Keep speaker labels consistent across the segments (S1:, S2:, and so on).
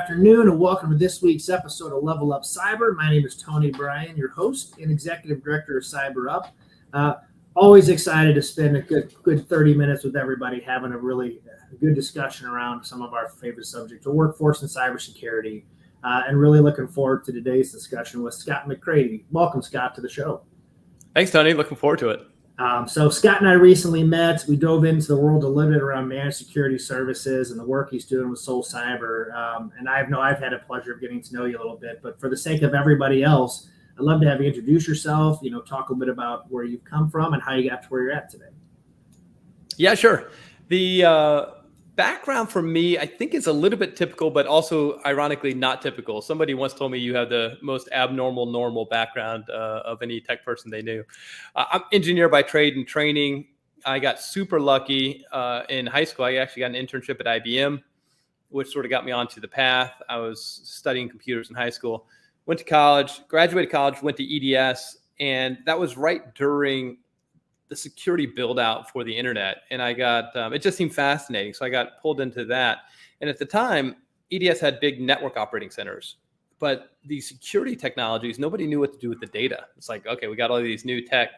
S1: afternoon, and welcome to this week's episode of LevelUp Cyber. My name is Tony Bryan, your host and Executive Director of CyberUp. Always excited to spend a good 30 minutes with everybody, having a really good discussion around some of our favorite subjects, workforce and cybersecurity, and really looking forward to today's discussion with Scott McCrady. Welcome, Scott, to the show.
S2: Thanks, Tony. Looking forward to it.
S1: So Scott and I recently met. We dove into the world a little bit around managed security services and the work he's doing with Soul Cyber. And I've had a pleasure of getting to know you a little bit, but for the sake of everybody else, I'd love to have you introduce yourself, talk a little bit about where you've come from and how you got to where you're at today.
S2: Yeah, sure. The background for me, I think, is a little bit typical, but also ironically not typical. Somebody once told me you have the most abnormal, normal background of any tech person they knew. I'm engineer by trade and training. I got super lucky in high school. I actually got an internship at IBM, which sort of got me onto the path. I was studying computers in high school, went to college, graduated college, went to EDS, and that was right during the security build out for the internet. And I got, it just seemed fascinating. So I got pulled into that. And at the time, EDS had big network operating centers, but the security technologies, nobody knew what to do with the data. It's like, okay, we got all these new tech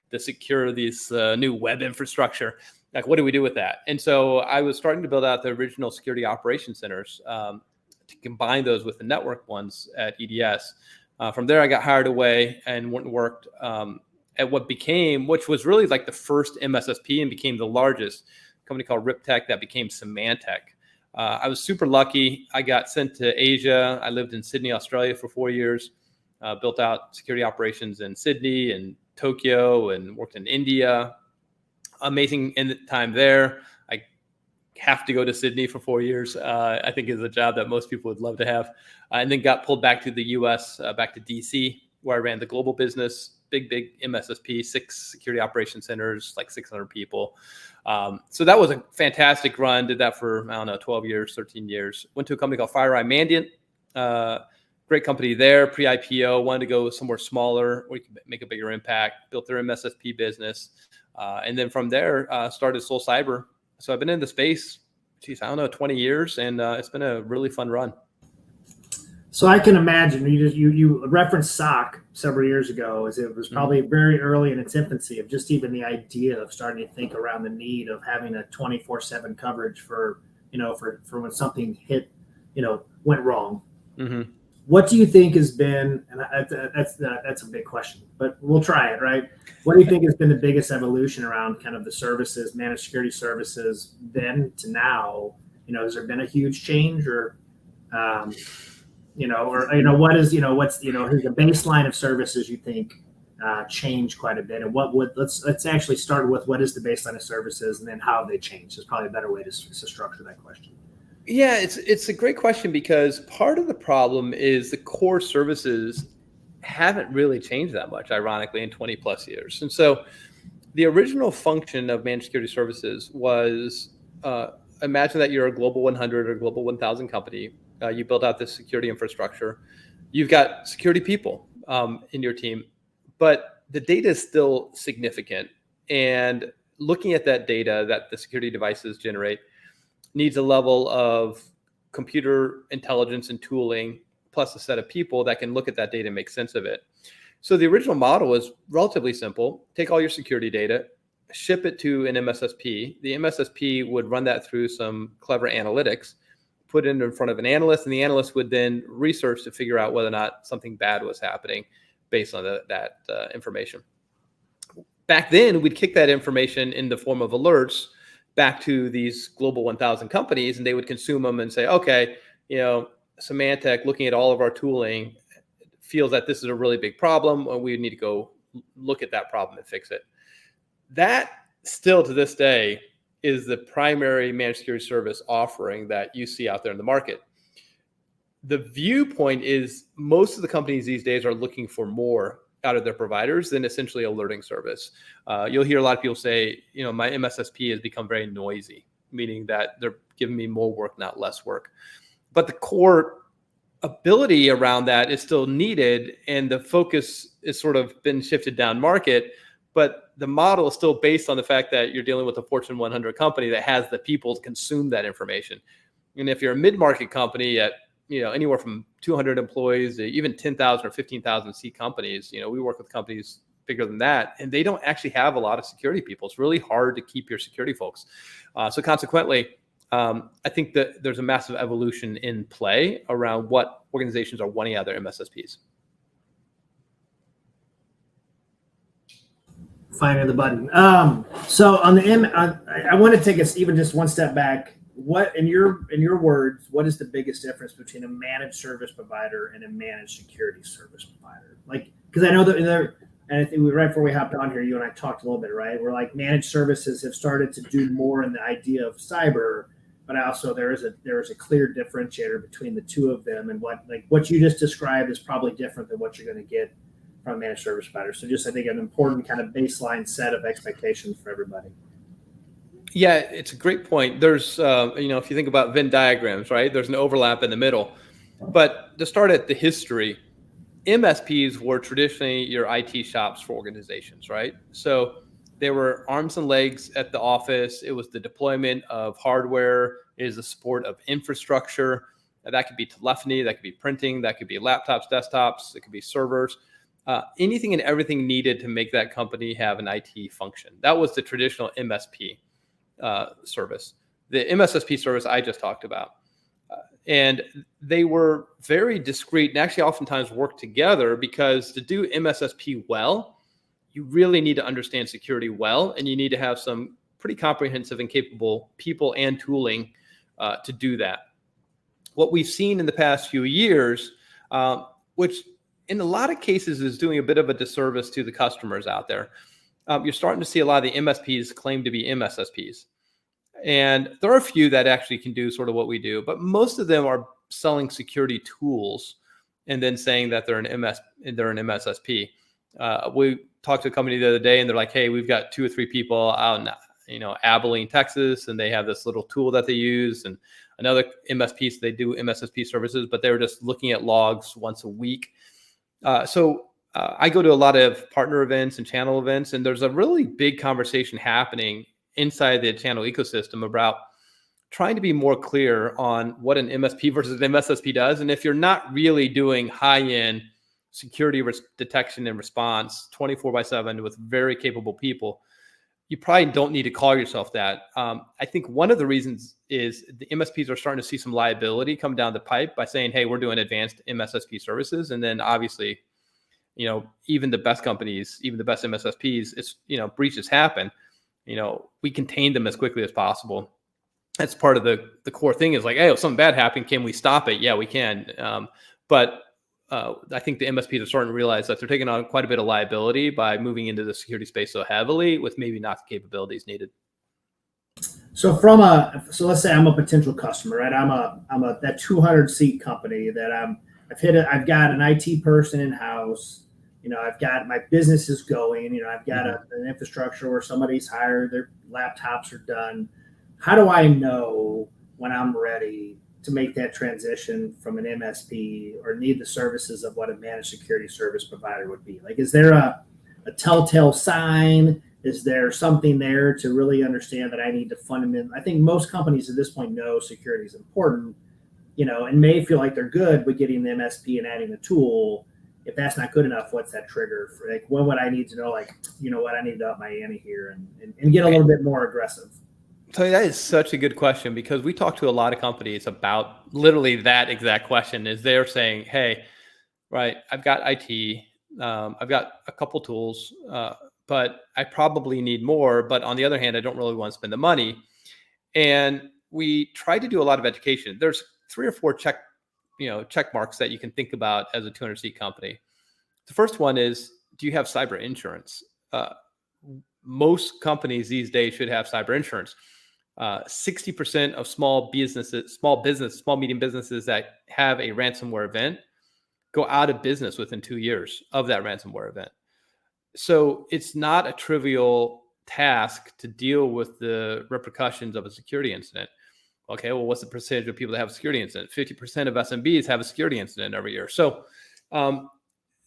S2: to secure these new web infrastructure. Like, what do we do with that? And so I was starting to build out the original security operations centers to combine those with the network ones at EDS. From there, I got hired away and went and worked at which was really like the first MSSP and became the largest company called Riptech that became Symantec. I was super lucky. I got sent to Asia. I lived in Sydney, Australia for 4 years, built out security operations in Sydney and Tokyo, and worked in India. Amazing in the time there. I have to go to Sydney for 4 years. I think is a job that most people would love to have. And then got pulled back to the US, back to DC, where I ran the global business. Big MSSP, 6 security operations centers, like 600 people. So that was a fantastic run. Did that for, 12 years, 13 years. Went to a company called FireEye Mandiant. Great company there, pre-IPO. Wanted to go somewhere smaller where you could make a bigger impact. Built their MSSP business. And then from there, started Soul Cyber. So I've been in the space, 20 years. And it's been a really fun run.
S1: So I can imagine you referenced SOC several years ago, as it was probably very early in its infancy of just even the idea of starting to think around the need of having a 24/7 coverage for when something went wrong.
S2: Mm-hmm.
S1: What do you think has been, and that's a big question, but we'll try it, right? What do you think has been the biggest evolution around kind of the services, managed security services, then to now? Has there been a huge change or? What is, what's, here's the baseline of services you think change quite a bit, and let's actually start with what is the baseline of services and then how have they changed. Is probably a better way to structure that question.
S2: Yeah, it's a great question, because part of the problem is the core services haven't really changed that much, ironically, in 20 plus years. And so the original function of managed security services was, imagine that you're a global 100 or global 1000 company. You build out this security infrastructure. You've got security people in your team, but the data is still significant. And looking at that data that the security devices generate needs a level of computer intelligence and tooling, plus a set of people that can look at that data and make sense of it. So the original model was relatively simple. Take all your security data, ship it to an MSSP. The MSSP would run that through some clever analytics, put it in front of an analyst, and the analyst would then research to figure out whether or not something bad was happening based on that information. Back then, we'd kick that information in the form of alerts back to these global 1000 companies, and they would consume them and say, okay, Symantec, looking at all of our tooling, feels that this is a really big problem, and we need to go look at that problem and fix it. That still to this day is the primary managed security service offering that you see out there in the market. The viewpoint is most of the companies these days are looking for more out of their providers than essentially a alerting service. You'll hear a lot of people say, my MSSP has become very noisy, meaning that they're giving me more work, not less work. But the core ability around that is still needed, and the focus is sort of been shifted down market. But the model is still based on the fact that you're dealing with a Fortune 100 company that has the people to consume that information. And if you're a mid-market company at anywhere from 200 employees to even 10,000 or 15,000 seat companies. We work with companies bigger than that, and they don't actually have a lot of security people. It's really hard to keep your security folks. So consequently, I think that there's a massive evolution in play around what organizations are wanting out of their MSSPs.
S1: Finding the button. So on the I want to take us even just one step back. What, in your words, what is the biggest difference between a managed service provider and a managed security service provider? Like, because I know that and I think right before we hopped on here, you and I talked a little bit, right? We're like, managed services have started to do more in the idea of cyber, but also there is a clear differentiator between the two of them, and what you just described is probably different than what you're going to get from a managed service provider. So just, I think, an important kind of baseline set of expectations for everybody.
S2: Yeah, it's a great point. There's, if you think about Venn diagrams, right? There's an overlap in the middle. But to start at the history, MSPs were traditionally your IT shops for organizations, right? So they were arms and legs at the office. It was the deployment of hardware. It is the support of infrastructure. That could be telephony, that could be printing, that could be laptops, desktops, it could be servers. Anything and everything needed to make that company have an IT function. That was the traditional MSP service. The MSSP service I just talked about. And they were very discreet and actually oftentimes worked together, because to do MSSP well, you really need to understand security well, and you need to have some pretty comprehensive and capable people and tooling to do that. What we've seen in the past few years, which in a lot of cases is doing a bit of a disservice to the customers out there, you're starting to see a lot of the MSPs claim to be MSSPs. And there are a few that actually can do sort of what we do, but most of them are selling security tools and then saying that they're an MSSP. We talked to a company the other day, and they're like, "Hey, we've got 2 or 3 people out in Abilene, Texas, and they have this little tool that they use." And another MSP, so they do MSSP services, but they were just looking at logs once a week. So I go to a lot of partner events and channel events, and there's a really big conversation happening inside the channel ecosystem about trying to be more clear on what an MSP versus an MSSP does. And if you're not really doing high-end security detection and response 24/7 with very capable people, you probably don't need to call yourself that. I think one of the reasons is the MSPs are starting to see some liability come down the pipe by saying, "Hey, we're doing advanced MSSP services." And then obviously, even the best companies, even the best MSSPs, it's, breaches happen. We contain them as quickly as possible. That's part of the core thing is like, hey, if something bad happened, can we stop it? Yeah, we can. But I think the MSPs are starting to realize that they're taking on quite a bit of liability by moving into the security space so heavily with maybe not the capabilities needed.
S1: So let's say I'm a potential customer, right? I'm that 200 seat company that I've got an IT person in house. I've got my business is going, I've got an infrastructure where somebody's hired, their laptops are done. How do I know when I'm ready to make that transition from an MSP or need the services of what a managed security service provider would be? Like, is there a telltale sign? Is there something there to really understand that I need to fundamentally? I think most companies at this point know security is important, and may feel like they're good with getting the MSP and adding the tool. If that's not good enough, what's that trigger for? Like, when would I need to know? Like, I need to up my ante here and get a little bit more aggressive.
S2: So that is such a good question, because we talk to a lot of companies about literally that exact question. Is they're saying, "Hey, right, I've got IT, I've got a couple tools, but I probably need more. But on the other hand, I don't really want to spend the money." And we try to do a lot of education. There's 3 or 4 check marks that you can think about as a 200 seat company. The first one is, do you have cyber insurance? Most companies these days should have cyber insurance. 60% of small medium businesses that have a ransomware event go out of business within 2 years of that ransomware event. So it's not a trivial task to deal with the repercussions of a security incident. Okay, well, what's the percentage of people that have a security incident? 50% of SMBs have a security incident every year. So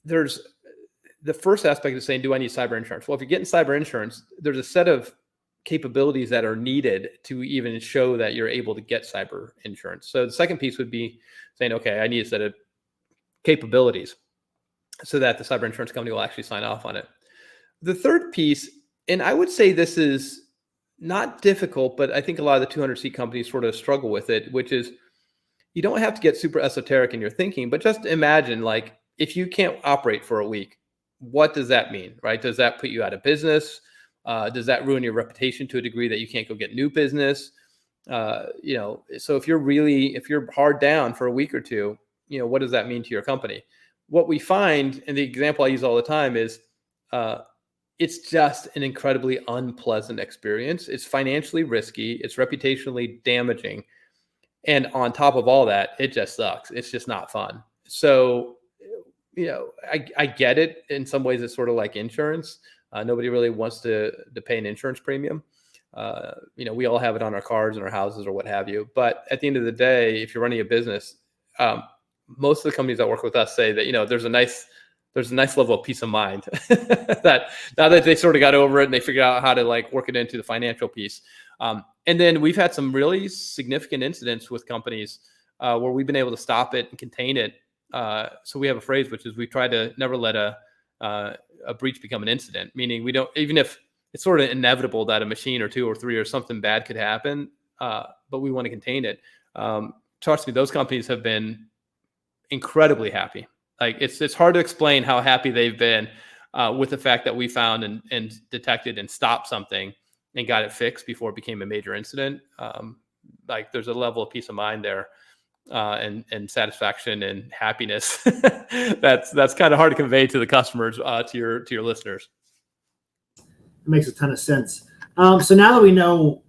S2: there's the first aspect of saying, do I need cyber insurance? Well, if you're getting cyber insurance, there's a set of capabilities that are needed to even show that you're able to get cyber insurance. So the second piece would be saying, okay, I need a set of capabilities so that the cyber insurance company will actually sign off on it. The third piece, and I would say this is not difficult, but I think a lot of the 200-seat companies sort of struggle with it, which is you don't have to get super esoteric in your thinking, but just imagine, like, if you can't operate for a week, what does that mean, right? Does that put you out of business? Does that ruin your reputation to a degree that you can't go get new business? So if you're hard down for a week or two, what does that mean to your company? What we find, and the example I use all the time is, it's just an incredibly unpleasant experience. It's financially risky. It's reputationally damaging. And on top of all that, it just sucks. It's just not fun. So, I get it. In some ways, it's sort of like insurance. Nobody really wants to pay an insurance premium. We all have it on our cars and our houses or what have you. But at the end of the day, if you're running a business, most of the companies that work with us say that, there's a nice level of peace of mind that now that they sort of got over it and they figured out how to work it into the financial piece. And then we've had some really significant incidents with companies where we've been able to stop it and contain it. So we have a phrase, which is we try to never let a breach become an incident, meaning we don't, even if it's sort of inevitable that a machine or two or three or something bad could happen, but we want to contain it. Trust me, those companies have been incredibly happy. It's hard to explain how happy they've been with the fact that we found and detected and stopped something and got it fixed before it became a major incident. There's a level of peace of mind there and satisfaction and happiness that's kind of hard to convey to the customers, to your listeners.
S1: It makes a ton of sense. So now that we know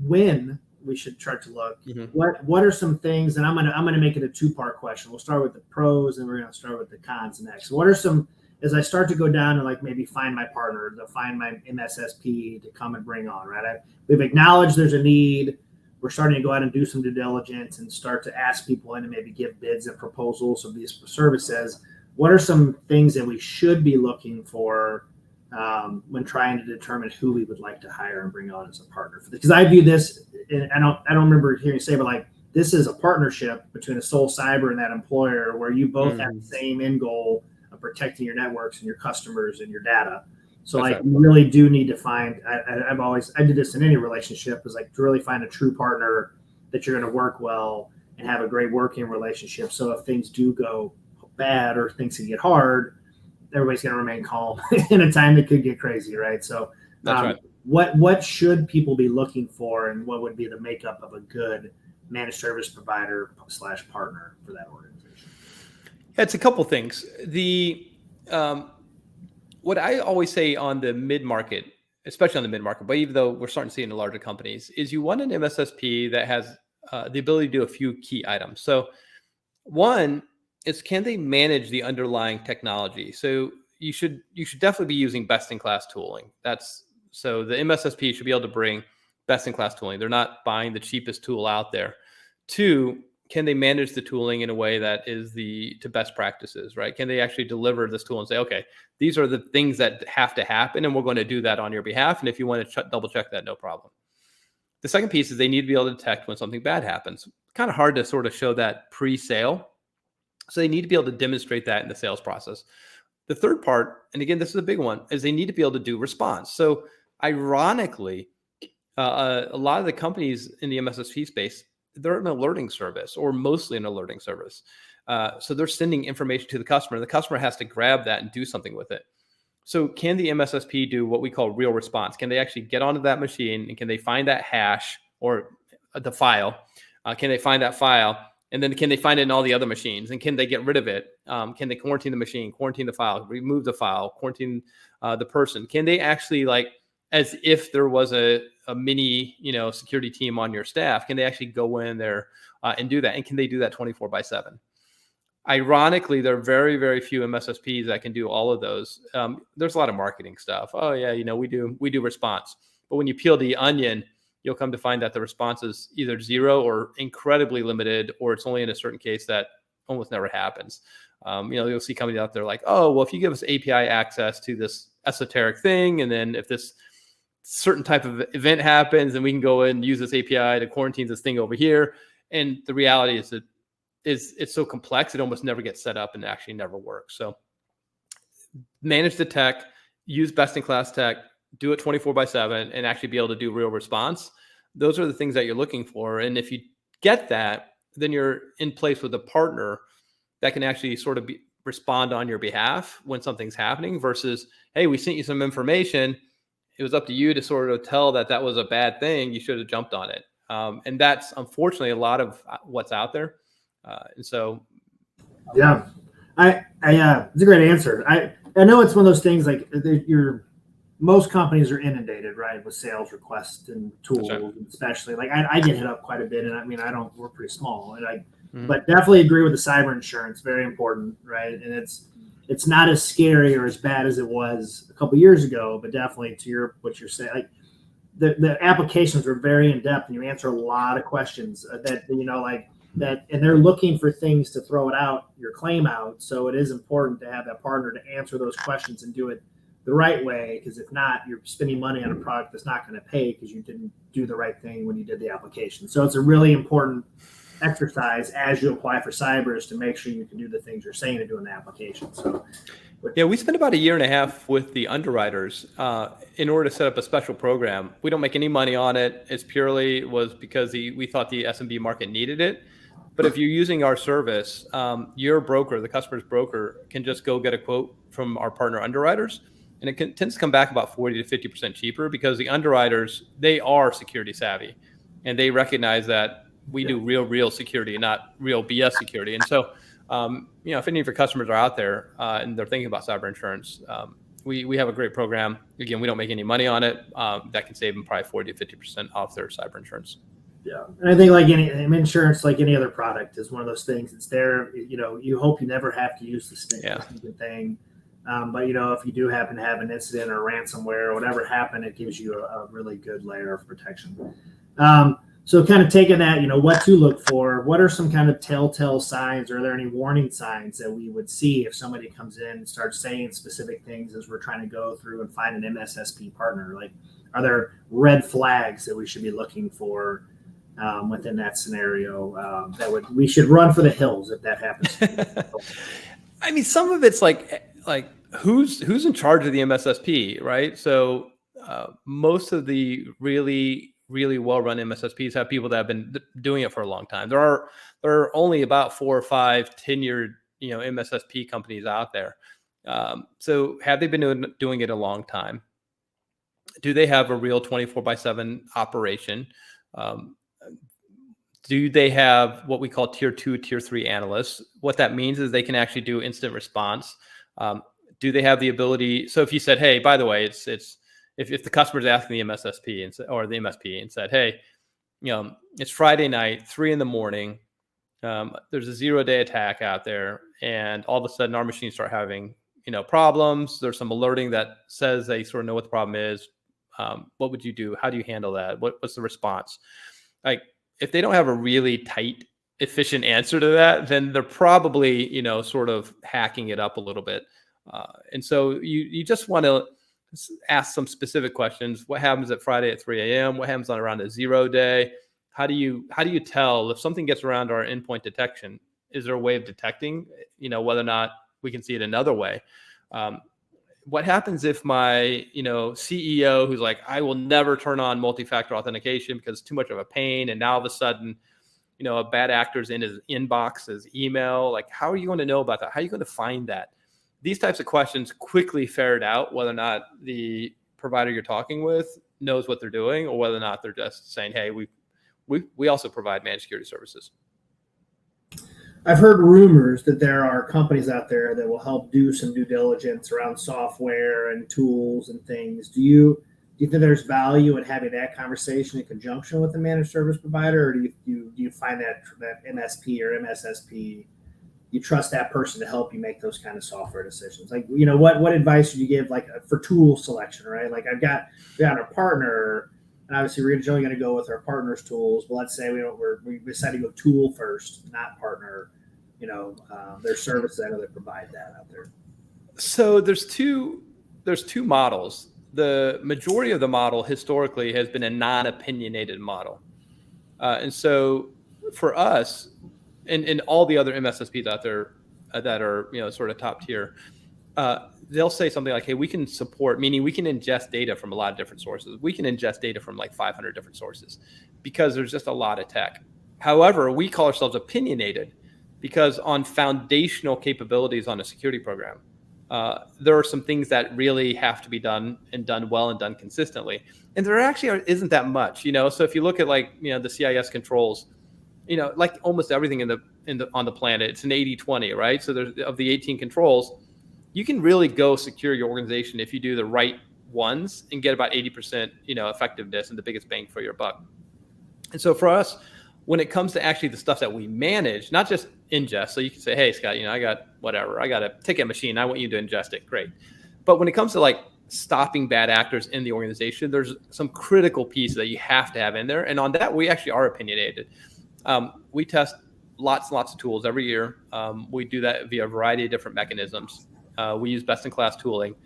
S1: when we should start to look, what are some things, and I'm gonna make it a two-part question. We'll start with the pros and we're gonna start with the cons next. What are some, as I start to go down and maybe find my partner, to find my MSSP to come and bring on, right? We've acknowledged there's a need. We're starting to go out and do some due diligence and start to ask people in and maybe give bids and proposals of these services. What are some things that we should be looking for when trying to determine who we would like to hire and bring on as a partner? Because I view this, and I don't remember hearing you say, but this is a partnership between a sole cyber and that employer where you both have the same end goal of protecting your networks and your customers and your data. So you really do need to find, I did this in any relationship, is to really find a true partner that you're going to work well and have a great working relationship. So if things do go bad or things can get hard, everybody's going to remain calm in a time that could get crazy, right? So what should people be looking for, and what would be the makeup of a good managed service provider / partner for that organization?
S2: It's a couple things. What I always say on the mid-market, especially on the mid-market, but even though we're starting to see it in the larger companies, is you want an MSSP that has the ability to do a few key items. So one is, can they manage the underlying technology? So you should definitely be using best-in-class tooling. So the MSSP should be able to bring best-in-class tooling. They're not buying the cheapest tool out there. Two, can they manage the tooling in a way that is to best practices, right? Can they actually deliver this tool and say, okay, these are the things that have to happen, and we're going to do that on your behalf. And if you want to double check that, no problem. The second piece is they need to be able to detect when something bad happens. Kind of hard to sort of show that pre-sale. So they need to be able to demonstrate that in the sales process. The third part, and again, this is a big one, is they need to be able to do response. So ironically, a lot of the companies in the MSSP space, they're an alerting service, or mostly an alerting service. So they're sending information to the customer. The customer has to grab that and do something with it. So can the MSSP do what we call real response? Can they actually get onto that machine, and can they find that hash or the file? Can they find that file? And then can they find it in all the other machines? And can they get rid of it? Can they quarantine the machine, quarantine the file, remove the file, quarantine the person? Can they actually, as if there was a mini, security team on your staff, can they actually go in there and do that? And can they do that 24/7? Ironically, there are very, very few MSSPs that can do all of those. There's a lot of marketing stuff. Oh yeah, we do response. But when you peel the onion, you'll come to find that the response is either zero or incredibly limited, or it's only in a certain case that almost never happens. You'll see companies out there like, oh, well, if you give us API access to this esoteric thing, and then if this certain type of event happens and we can go in and use this API to quarantine this thing over here. And the reality is that it's so complex, it almost never gets set up and actually never works. So manage the tech, use best-in-class tech, do it 24/7, and actually be able to do real response. Those are the things that you're looking for. And if you get that, then you're in place with a partner that can actually sort of respond on your behalf when something's happening versus, hey, we sent you some information. It was up to you to sort of tell that was a bad thing. You should have jumped on it. And that's unfortunately a lot of what's out there. And so,
S1: yeah, it's a great answer. I know it's one of those things like most companies are inundated, right, with sales requests and tools, right. Especially like I get hit up quite a bit, and I mean we're pretty small, and but definitely agree with the cyber insurance, very important, right? And it's not as scary or as bad as it was a couple years ago, but definitely to what you're saying, like the applications are very in depth, and you answer a lot of questions that that, and they're looking for things to throw your claim out. So it is important to have that partner to answer those questions and do it the right way, because if not, you're spending money on a product that's not going to pay because you didn't do the right thing when you did the application. So it's a really important exercise as you apply for cyber, is to make sure you can do the things you're saying to do in the application. So
S2: yeah, we spent about 1.5 years with the underwriters in order to set up a special program. We don't make any money on it. It's purely was because we thought the SMB market needed it. But if you're using our service, your broker, the customer's broker, can just go get a quote from our partner underwriters. And it tends to come back about 40 to 50% cheaper, because the underwriters, they are security savvy, and they recognize that we do real security, not real BS security. And so, if any of your customers are out there and they're thinking about cyber insurance, we have a great program. Again, we don't make any money on it. That can save them probably 40 to 50% off their cyber insurance.
S1: Yeah, and I think like any insurance, like any other product, is one of those things. It's there. You hope you never have to use this thing. But if you do happen to have an incident or ransomware or whatever happened, it gives you a really good layer of protection. So kind of taking that, what to look for, what are some kind of telltale signs, or are there any warning signs that we would see if somebody comes in and starts saying specific things as we're trying to go through and find an MSSP partner? Like, are there red flags that we should be looking for within that scenario we should run for the hills if that happens?
S2: I mean, some of it's like who's in charge of the MSSP, right? So most of the really well-run MSSPs have people that have been doing it for a long time. There are only about 4 or 5 tenured MSSP companies out there. So have they been doing it a long time? Do they have a real 24/7 operation? Do they have what we call tier 2, tier 3 analysts? What that means is they can actually do instant response. Do they have the ability? So if you said, hey, by the way, it's if the customer's asking the MSSP or the MSP and said, hey, it's Friday night, 3 a.m. There's a 0-day attack out there, and all of a sudden our machines start having problems. There's some alerting that says they sort of know what the problem is. What would you do? How do you handle that? What's the response? Like, if they don't have a really tight, efficient answer to that, then they're probably, sort of hacking it up a little bit. And so you just want to ask some specific questions. What happens at Friday at 3 a.m.? What happens on around a 0-day? How do you tell if something gets around our endpoint detection? Is there a way of detecting, whether or not we can see it another way? What happens if my, CEO, who's like, I will never turn on multi-factor authentication because it's too much of a pain, and now all of a sudden, a bad actor's in his inbox, his email? Like, how are you going to know about that? How are you going to find that? These types of questions quickly ferret out whether or not the provider you're talking with knows what they're doing, or whether or not they're just saying, hey, we also provide managed security services.
S1: I've heard rumors that there are companies out there that will help do some due diligence around software and tools and things. Do you think there's value in having that conversation in conjunction with the managed service provider, or do you find that MSP or MSSP, you trust that person to help you make those kind of software decisions? Like, what advice would you give, like, for tool selection, right? Like, we got a partner, and obviously we're generally going to go with our partner's tools. But let's say we decide to go tool first, not partner. Their services, I know they provide that out there.
S2: So there's two models. the majority of the model historically has been a non-opinionated model. And so for us and all the other MSSPs out there that are, sort of top tier, they'll say something like, hey, we can support, meaning we can ingest data from a lot of different sources. We can ingest data from like 500 different sources because there's just a lot of tech. However, we call ourselves opinionated because on foundational capabilities on a security program, there are some things that really have to be done and done well and done consistently. And there actually isn't that much, So if you look at the CIS controls, like almost everything on the planet, it's an 80-20, right? So there's of the 18 controls, you can really go secure your organization if you do the right ones and get about 80%, effectiveness and the biggest bang for your buck. And so for us, when it comes to actually the stuff that we manage, not just ingest, so you can say, hey, Scott, I got whatever, I got a ticket machine, I want you to ingest it, great. But when it comes to stopping bad actors in the organization, there's some critical piece that you have to have in there. And on that, we actually are opinionated. We test lots and lots of tools every year. We do that via a variety of different mechanisms. We use best-in-class tooling.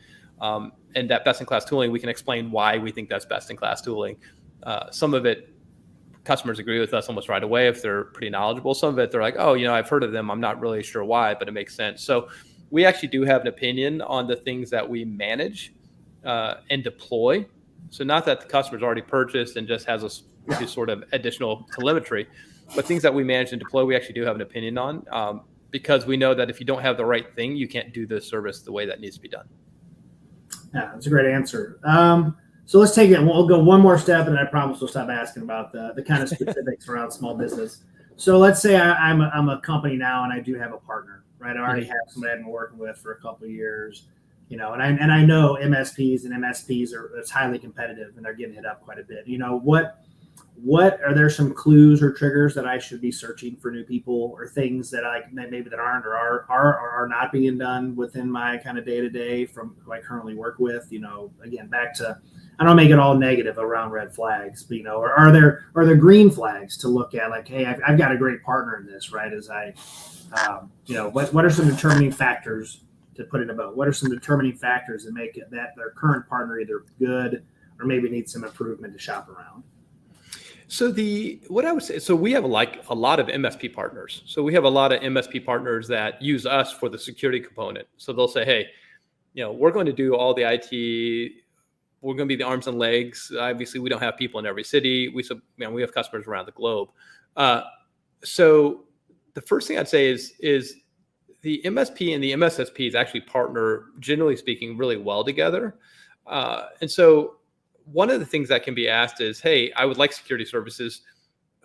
S2: And that best-in-class tooling, we can explain why we think that's best-in-class tooling. Some of it, customers agree with us almost right away if they're pretty knowledgeable. Some of it, they're like, oh, I've heard of them. I'm not really sure why, but it makes sense. So we actually do have an opinion on the things that we manage and deploy. So not that the customer's already purchased and just has us do sort of additional telemetry, but things that we manage and deploy, we actually do have an opinion on because we know that if you don't have the right thing, you can't do the service the way that needs to be done.
S1: Yeah, that's a great answer. So let's take it. We'll go one more step, and I promise we'll stop asking about the kind of specifics around small business. So let's say I'm a company now, and I do have a partner, right? I already have somebody I've been working with for a couple of years, and I know MSPs it's highly competitive, and they're getting hit up quite a bit. What are there some clues or triggers that I should be searching for new people or things that maybe that aren't or are not being done within my kind of day to day from who I currently work with? Again, back to, I don't make it all negative around red flags, but or are there green flags to look at? Like, hey, I've got a great partner in this, right? As I, what are some determining factors to put in a boat? What are some determining factors that make it that their current partner either good or maybe needs some improvement to shop around?
S2: So what I would say, so we have a lot of MSP partners. So we have a lot of MSP partners that use us for the security component. So they'll say, hey, we're going to do all the IT. We're going to be the arms and legs. Obviously, we don't have people in every city. We have customers around the globe. So the first thing I'd say is the MSP and the MSSPs actually partner, generally speaking, really well together. And so one of the things that can be asked is, hey, I would like security services.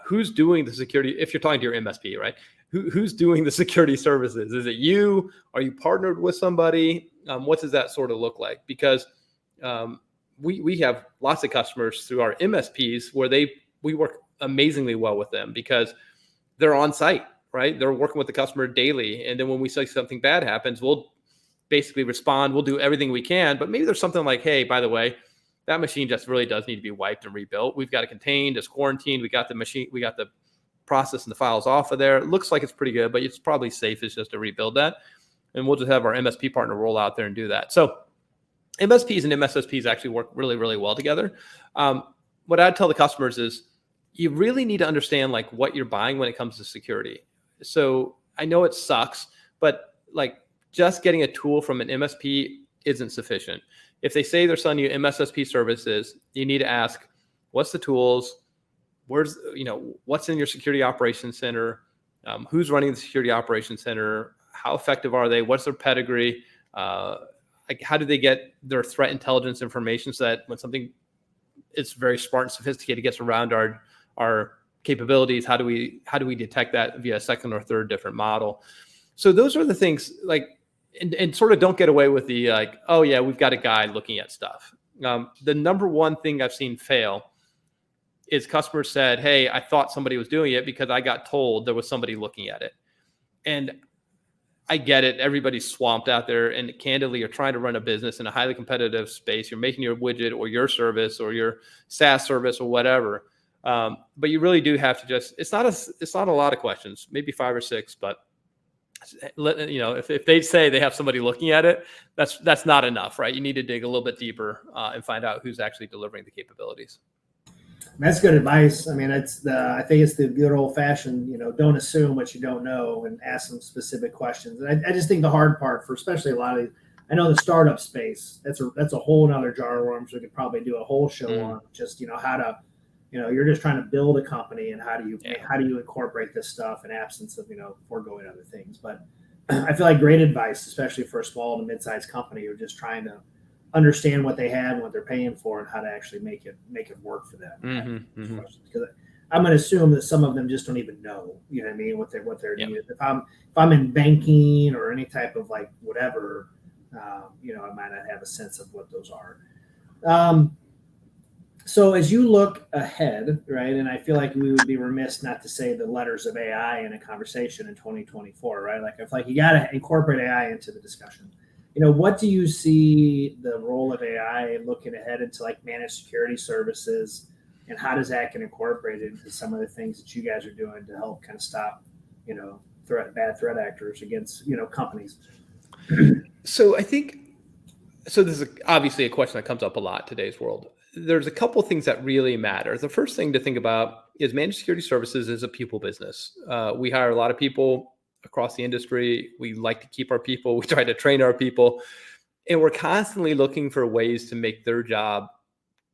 S2: Who's doing the security? If you're talking to your MSP, right? Who's doing the security services? Is it you? Are you partnered with somebody? What does that sort of look like? Because we have lots of customers through our MSPs where we work amazingly well with them because they're on site, right? They're working with the customer daily. And then when we say something bad happens, we'll basically respond. We'll do everything we can. But maybe there's something like, hey, by the way, that machine just really does need to be wiped and rebuilt. We've got it contained, it's quarantined. We got the machine, we got the process and the files off of there. It looks like it's pretty good, but it's probably safest just to rebuild that. And we'll just have our MSP partner roll out there and do that. So MSPs and MSSPs actually work really, really well together. What I'd tell the customers is you really need to understand what you're buying when it comes to security. So I know it sucks, but just getting a tool from an MSP isn't sufficient. If they say they're selling you MSSP services, you need to ask, what's the tools? What's in your security operations center? Who's running the security operations center? How effective are they? What's their pedigree? How do they get their threat intelligence information so that when something is very smart and sophisticated gets around our capabilities, how do we detect that via a second or third different model? So those are the things and sort of don't get away with the oh yeah, we've got a guy looking at stuff. The number one thing I've seen fail is customers said, hey, I thought somebody was doing it because I got told there was somebody looking at it. And I get it. Everybody's swamped out there. And candidly, you're trying to run a business in a highly competitive space. You're making your widget or your service or your SaaS service or whatever. But you really do have to it's not a lot of questions, maybe 5 or 6, but if they say they have somebody looking at it, that's not enough, right? You need to dig a little bit deeper and find out who's actually delivering the capabilities.
S1: That's good advice. I mean, I think it's the good old fashioned, don't assume what you don't know and ask some specific questions. And I just think the hard part for especially a lot of, I know the startup space, that's a whole nother jar of worms. We could probably do a whole show on just, how to, you're just trying to build a company and how do you incorporate this stuff in absence of, foregoing other things. But I feel like great advice, especially for a small to mid-sized company who're just trying to understand what they have and what they're paying for and how to actually make it work for them. Because I'm going to assume that some of them just don't even know, what I mean, what they're doing. If I'm in banking or any type of like whatever, I might not have a sense of what those are. So as you look ahead, right, and I feel like we would be remiss not to say the letters of AI in a conversation in 2024, right? Like you got to incorporate AI into the discussion. What do you see the role of AI looking ahead into like managed security services, and how does that get incorporated into some of the things that you guys are doing to help kind of stop, bad threat actors against, companies?
S2: So I think, this is obviously a question that comes up a lot in today's world. There's a couple of things that really matter. The first thing to think about is managed security services is a people business. We hire a lot of people across the industry. We like to keep our people. We try to train our people. And we're constantly looking for ways to make their job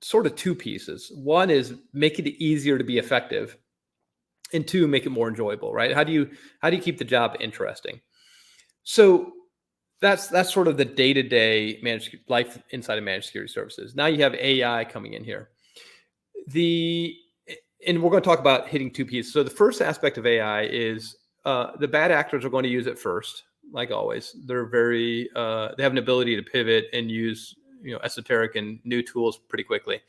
S2: sort of two pieces. One is make it easier to be effective. And two, make it more enjoyable, right? How do you keep the job interesting? So that's sort of the day-to-day managed life inside of managed security services. Now you have AI coming in here. And we're going to talk about hitting two pieces. So the first aspect of AI is the bad actors are going to use it first, like always. They're they have an ability to pivot and use esoteric and new tools pretty quickly.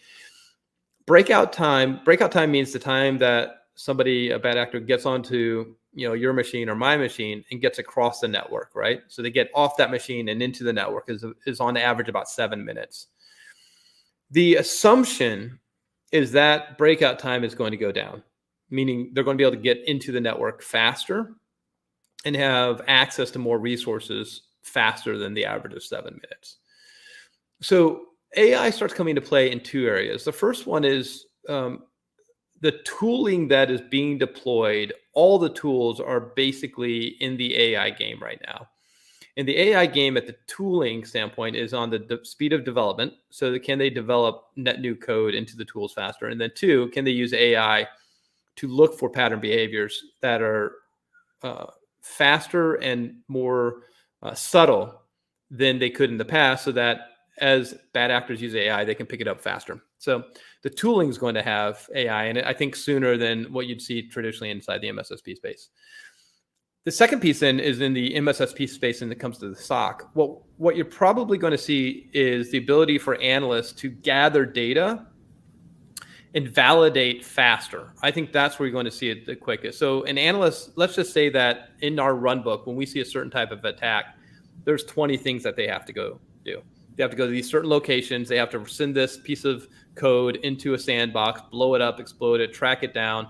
S2: Breakout time means the time that a bad actor gets onto your machine or my machine and gets across the network, right? So they get off that machine and into the network is on average about 7 minutes. The assumption is that breakout time is going to go down, meaning they're going to be able to get into the network faster and have access to more resources faster than the average of 7 minutes. So AI starts coming into play in two areas. The first one is the tooling that is being deployed. All the tools are basically in the AI game right now. And the AI game at the tooling standpoint is on the speed of development. So can they develop net new code into the tools faster? And then two, can they use AI to look for pattern behaviors that are faster and more subtle than they could in the past, so that as bad actors use AI, they can pick it up faster. So the tooling is going to have AI in it, I think, sooner than what you'd see traditionally inside the MSSP space. The second piece then is in the MSSP space, and it comes to the SOC. Well, what you're probably going to see is the ability for analysts to gather data and validate faster. I think that's where you're going to see it the quickest. So an analyst, let's just say that in our run book, when we see a certain type of attack, there's 20 things that they have to go do. They have to go to these certain locations. They have to send this piece of code into a sandbox, blow it up, explode it, track it down,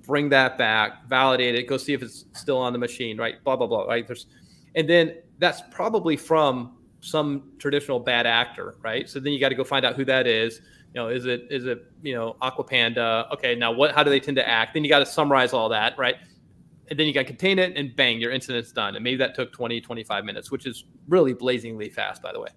S2: bring that back, validate it, go see if it's still on the machine, right? Blah, blah, blah, right? And then that's probably from some traditional bad actor, right? So then you got to go find out who that is. Is it Aqua Panda? Okay, now how do they tend to act? Then you got to summarize all that, right? And then you got to contain it, and bang, your incident's done. And maybe that took 20, 25 minutes, which is really blazingly fast, by the way.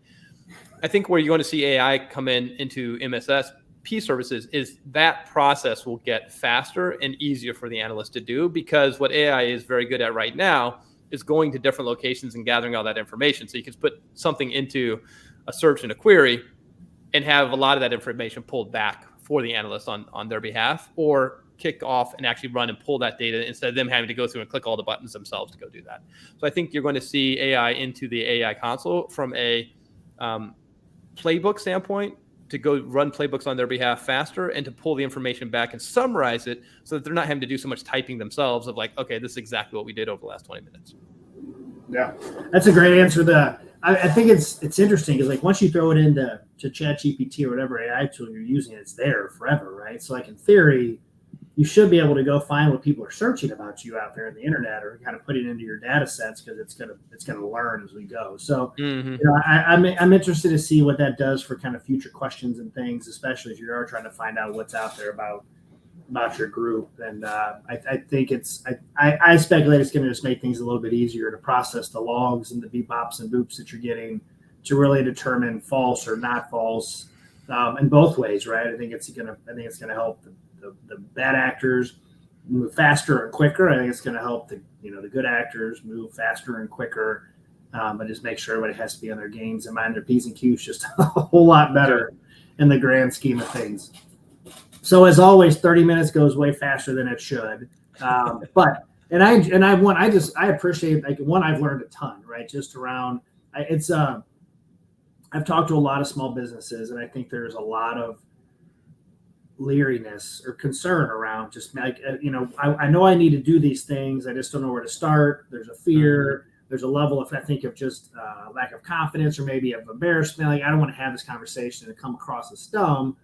S2: I think where you're going to see AI come into MSSP services is that process will get faster and easier for the analyst to do, because what AI is very good at right now is going to different locations and gathering all that information. So you can put something into a search and a query and have a lot of that information pulled back for the analyst on their behalf, or kick off and actually run and pull that data instead of them having to go through and click all the buttons themselves to go do that. So I think you're going to see AI into the AI console from a playbook standpoint, to go run playbooks on their behalf faster and to pull the information back and summarize it so that they're not having to do so much typing themselves of like, okay, this is exactly what we did over the last 20 minutes.
S1: Yeah, that's a great answer. I think it's interesting because like once you throw it into ChatGPT or whatever AI tool you're using, it's there forever, right? So like in theory, you should be able to go find what people are searching about you out there in the internet, or kind of put it into your data sets, because it's gonna learn as we go. So I'm interested to see what that does for kind of future questions and things, especially if you are trying to find out what's out there about your group. And I think I speculate it's going to just make things a little bit easier to process the logs and the bebops and boops that you're getting to really determine false or not false, in both ways, right? I think it's going to help the bad actors move faster and quicker. I think it's going to help the good actors move faster and quicker. But just make sure everybody has to be on their games and mind their P's and Q's just a whole lot better in the grand scheme of things. So as always, 30 minutes goes way faster than it should. But I appreciate, like, one, I've learned a ton, right? Just around I've talked to a lot of small businesses, and I think there's a lot of leeriness or concern around just like, I know I need to do these things. I just don't know where to start. There's a fear. There's a level of, I think, of just lack of confidence, or maybe of embarrassment. Like, I don't want to have this conversation and come across as dumb,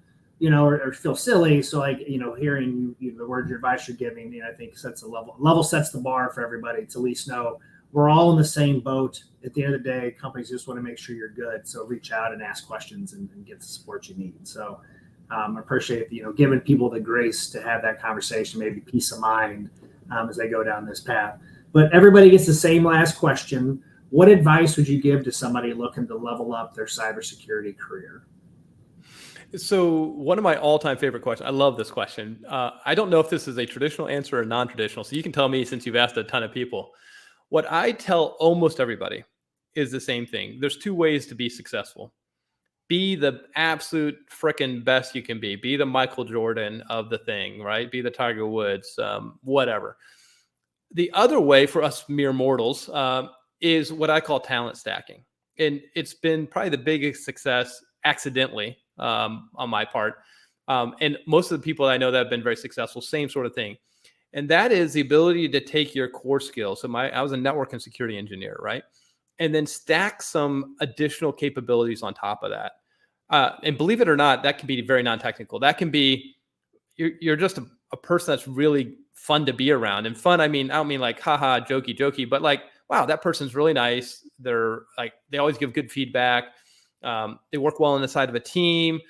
S1: or feel silly. So, like, hearing the words your advice you're giving, I think sets a level sets the bar for everybody to at least know we're all in the same boat. At the end of the day, companies just want to make sure you're good. So reach out and ask questions and get the support you need. So I appreciate, giving people the grace to have that conversation, maybe peace of mind as they go down this path. But everybody gets the same last question. What advice would you give to somebody looking to level up their cybersecurity career?
S2: So one of my all-time favorite questions, I love this question. I don't know if this is a traditional answer or non-traditional, so you can tell me, since you've asked a ton of people. What I tell almost everybody is the same thing. There's two ways to be successful. Be the absolute freaking best you can be. Be the Michael Jordan of the thing, right? Be the Tiger Woods, whatever. The other way for us mere mortals is what I call talent stacking. And it's been probably the biggest success accidentally on my part. And most of the people that I know that have been very successful, same sort of thing. And that is the ability to take your core skills. So I was a network and security engineer, right? And then stack some additional capabilities on top of that. And believe it or not, that can be very non-technical. That can be, you're just a person that's really fun to be around. And fun, I don't mean like, haha, jokey, but like, wow, that person's really nice. They're like, they always give good feedback. They work well on the side of a team.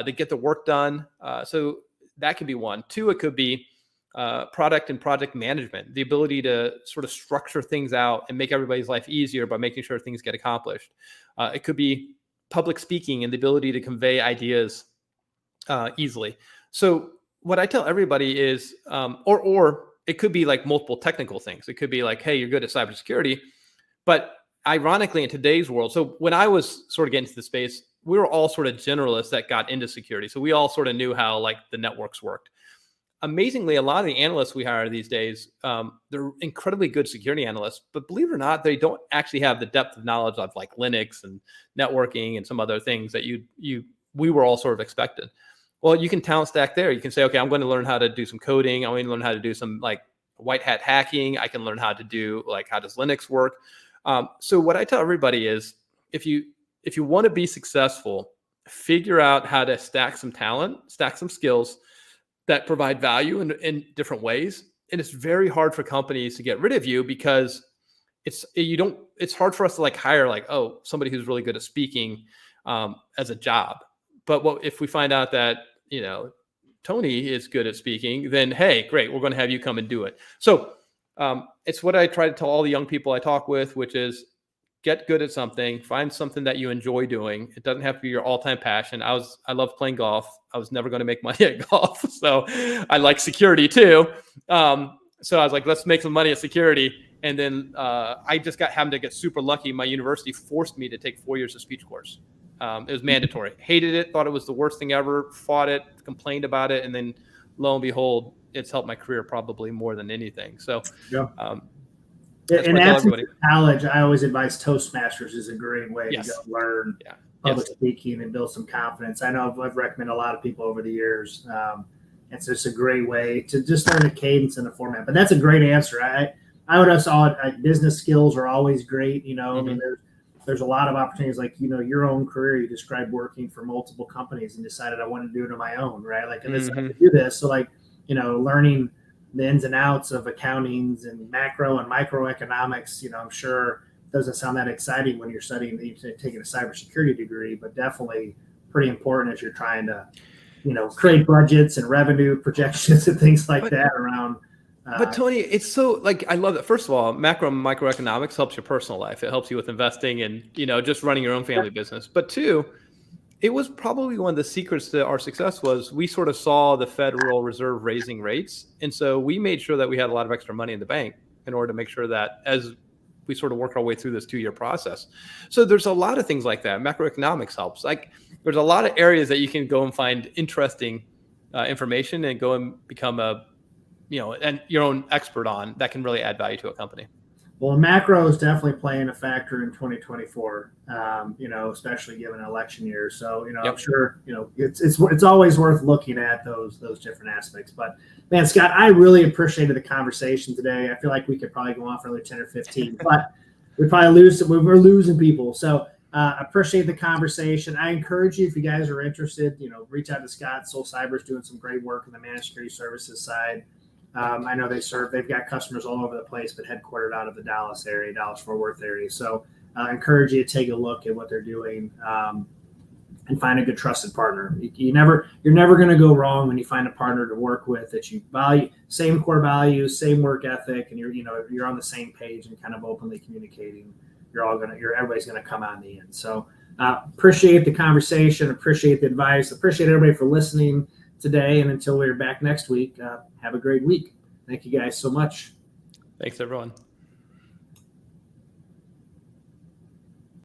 S2: They get the work done. So that could be one. Two, it could be product and project management, the ability to sort of structure things out and make everybody's life easier by making sure things get accomplished. It could be public speaking and the ability to convey ideas easily. So what I tell everybody is, or it could be like multiple technical things. It could be like, hey, you're good at cybersecurity, but ironically in today's world, so when I was sort of getting into the space, we were all sort of generalists that got into security. So we all sort of knew how like the networks worked. Amazingly, a lot of the analysts we hire these days, they're incredibly good security analysts, but believe it or not, they don't actually have the depth of knowledge of like Linux and networking and some other things that we were all sort of expected. Well, you can talent stack there. You can say, okay, I'm going to learn how to do some coding. I'm going to learn how to do some like white hat hacking. I can learn how to do like, how does Linux work? So what I tell everybody is, if you want to be successful, figure out how to stack some talent, stack some skills that provide value in different ways. And it's very hard for companies to get rid of you, because it's hard for us to like hire like, oh, somebody who's really good at speaking as a job. But if we find out that, Tony is good at speaking, then, hey, great, we're going to have you come and do it. So it's what I try to tell all the young people I talk with, which is get good at something, find something that you enjoy doing. It doesn't have to be your all-time passion. I love playing golf. I was never going to make money at golf. So I like security too. So I was like, let's make some money at security. And then I just happened to get super lucky. My university forced me to take 4 years of speech course. It was mandatory. Hated it, thought it was the worst thing ever, fought it, complained about it. And then lo and behold, it's helped my career probably more than anything. So
S1: yeah.
S2: That's
S1: in absence of college, I always advise Toastmasters is a great way to go learn public speaking and build some confidence. I know I've recommended a lot of people over the years. It's just a great way to just learn a cadence and a format. But that's a great answer. I would have saw it. Business skills are always great. I mean, there's a lot of opportunities, like, your own career. You described working for multiple companies and decided I want to do it on my own, right? Like, and I could do this. So like, learning the ins and outs of accountings and macro and microeconomics, I'm sure doesn't sound that exciting when you're taking a cybersecurity degree, but definitely pretty important as you're trying to, create budgets and revenue projections and things like that around.
S2: But Tony, it's so I love that. First of all, macro and microeconomics helps your personal life. It helps you with investing and, just running your own family business. But two, it was probably one of the secrets to our success was we sort of saw the Federal Reserve raising rates. And so we made sure that we had a lot of extra money in the bank in order to make sure that as we sort of work our way through this 2-year process. So there's a lot of things like that. Macroeconomics helps. There's a lot of areas that you can go and find interesting information and go and become and your own expert on that can really add value to a company.
S1: Well, macro is definitely playing a factor in 2024, especially given an election year. So, I'm sure, it's always worth looking at those different aspects. But man, Scott, I really appreciated the conversation today. I feel like we could probably go on for another 10 or 15, but we'd probably we're losing people. So appreciate the conversation. I encourage you, if you guys are interested, reach out to Scott. Soul Cyber is doing some great work on the managed security services side. I know they've got customers all over the place, but headquartered out of the Dallas area, Dallas-Fort Worth area. So I encourage you to take a look at what they're doing and find a good trusted partner. You're never going to go wrong when you find a partner to work with that you value, same core values, same work ethic, and you're on the same page and kind of openly communicating. Everybody's going to come out in the end. So appreciate the conversation, appreciate the advice, appreciate everybody for listening today, and until we're back next week, have a great week. Thank you guys so much.
S2: Thanks, everyone.